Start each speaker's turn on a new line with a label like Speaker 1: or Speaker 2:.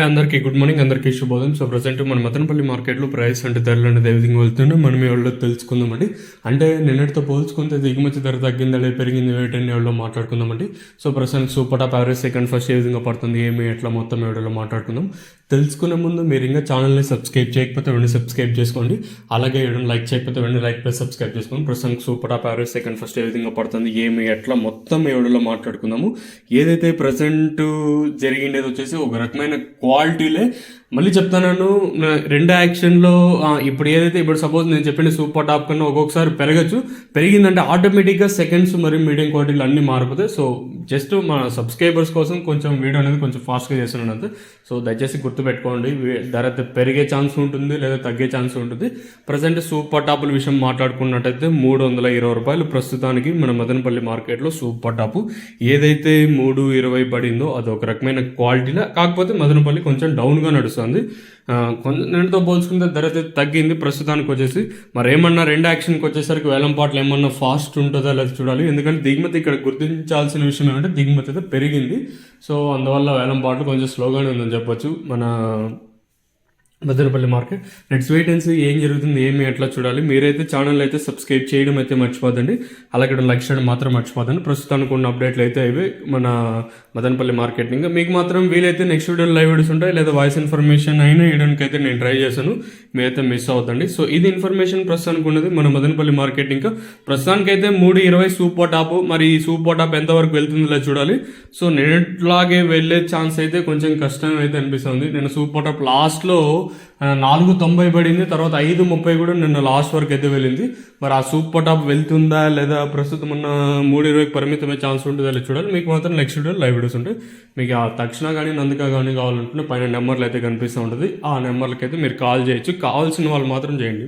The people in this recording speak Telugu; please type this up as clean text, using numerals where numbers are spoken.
Speaker 1: అందరికీ గుడ్ మార్నింగ్, అందరికీ శుభోదయం. సో ప్రజెంట్ మన మదనపల్లి మార్కెట్లో ప్రైస్ అంటే ధరలు అనేది ఏ విధంగా వెళ్తుందో మనం ఎవరిలో తెలుసుకుందామండి. అంటే నిన్నటితో పోల్చుకుంటే దిగుమతి ధర తగ్గిందా లేదా పెరిగింది వేటని ఎవరిలో మాట్లాడుకుందామండి. So present super top average second first ఏ విధంగా పడుతుంది ఏమి ఎట్లా మొత్తం ఎవరిలో మాట్లాడుకుందాం. తెలుసుకునే ముందు మీరు ఇంకా ఛానల్ని సబ్స్క్రైబ్ చేయకపోతే వెంటనే సబ్స్క్రైబ్ చేసుకోండి. అలాగే ఎవరైనా లైక్ చేయకపోతే వెంటనే లైక్ ప్లస్ సబ్స్క్రైబ్ చేసుకోండి. ప్రస్తుతానికి super top average second first ఏ విధంగా పడుతుంది ఏమి ఎట్లా మొత్తం ఎవరిలో మాట్లాడుకుందాము. ఏదైతే ప్రజెంట్ జరిగిండేది వచ్చేసి ఒక రకమైన క్వాలిటీలే. మళ్ళీ చెప్తాను, రెండు యాక్షన్లో ఇప్పుడు ఏదైతే ఇప్పుడు సపోజ్ నేను చెప్పిన సూపర్ టాప్ కన్నా ఒక్కొక్కసారి పెరిగిందంటే ఆటోమేటిక్గా సెకండ్స్ మరియు మీడియం క్వాలిటీలు అన్నీ మారిపోతాయి. సో జస్ట్ మన సబ్స్క్రైబర్స్ కోసం కొంచెం వీడియో అనేది కొంచెం ఫాస్ట్గా చేస్తున్నాను అంతే. సో దయచేసి గుర్తుపెట్టుకోండి, ధర పెరిగే ఛాన్స్ ఉంటుంది లేదా తగ్గే ఛాన్స్ ఉంటుంది. ప్రజెంట్ సూపర్ టాపుల విషయం మాట్లాడుకున్నట్టయితే 320 రూపాయలు ప్రస్తుతానికి మన మదనపల్లి మార్కెట్లో సూపర్ టాపు. ఏదైతే 320 పడిందో అది ఒక రకమైన క్వాలిటీలో, కాకపోతే మదనపల్లి కొంచెం డౌన్గా నడుస్తుంది. కొంచెంతో పోల్చుకుంటే ధర అయితే తగ్గింది ప్రస్తుతానికి వచ్చేసి. మరి ఏమన్నా రెండు యాక్షన్కి వచ్చేసరికి వేలంపాట్లు ఏమన్నా ఫాస్ట్ ఉంటుందా లేదా చూడాలి. ఎందుకంటే దిగుమతి ఇక్కడ గుర్తించాల్సిన విషయం ఏమంటే దిగుమతి అయితే పెరిగింది. సో అందువల్ల వేలంపాట్లు కొంచెం స్లోగానే ఉందని చెప్పొచ్చు మన Madanapalle market. Next wait and see ఏం జరుగుతుంది ఏమి ఎట్లా చూడాలి. మీరైతే ఛానల్ అయితే సబ్స్క్రైబ్ చేయడం అయితే మర్చిపోదండి. అలాగే లైక్ చేయడం మాత్రం మర్చిపోదండి. ప్రస్తుతానికి ఉన్న అప్డేట్లు అయితే ఇవి మన మదనపల్లి మార్కెట్. ఇంకా మీకు మాత్రం వీలైతే నెక్స్ట్ వీడియో లైవ్ వీడియోస్ ఉంటాయి లేదా వాయిస్ ఇన్ఫర్మేషన్ అయినా వేయడానికి అయితే నేను ట్రై చేశాను. మీరైతే మిస్ అవుతండి. సో ఇది ఇన్ఫర్మేషన్ ప్రస్తుతానికి ఉన్నది మన మదనపల్లి మార్కెట్. ఇంకా ప్రస్తుతానికి అయితే 320 సూపర్ టాప్. మరి ఈ సూపర్ టాప్ ఎంతవరకు వెళ్తుందో చూడాలి. సో నిన్నట్లాగే వెళ్ళే ఛాన్స్ అయితే కొంచెం కష్టం అయితే అనిపిస్తుంది. నేను సూపర్ టాప్ లాస్ట్లో 490 పడింది, తర్వాత 530 కూడా నిన్న లాస్ట్ వరకు అయితే వెళ్ళింది. మరి ఆ సూపర్ టాప్ వెళ్తుందా లేదా ప్రస్తుతం ఉన్న 320 పరిమితమే ఛాన్స్ ఉంటుందా లేదా చూడాలి. మీకు మాత్రం నెక్స్ట్ వీడియో లైవ్ వీడియోస్ ఉంటాయి. మీకు ఆ తక్షణ కానీ నందిక కానీ కావాలనుకుంటే పైన నెంబర్లు అయితే కనిపిస్తూ ఉంటుంది. ఆ నెంబర్లకి అయితే మీరు కాల్ చేయొచ్చు. కావాల్సిన వాళ్ళు మాత్రం చేయండి.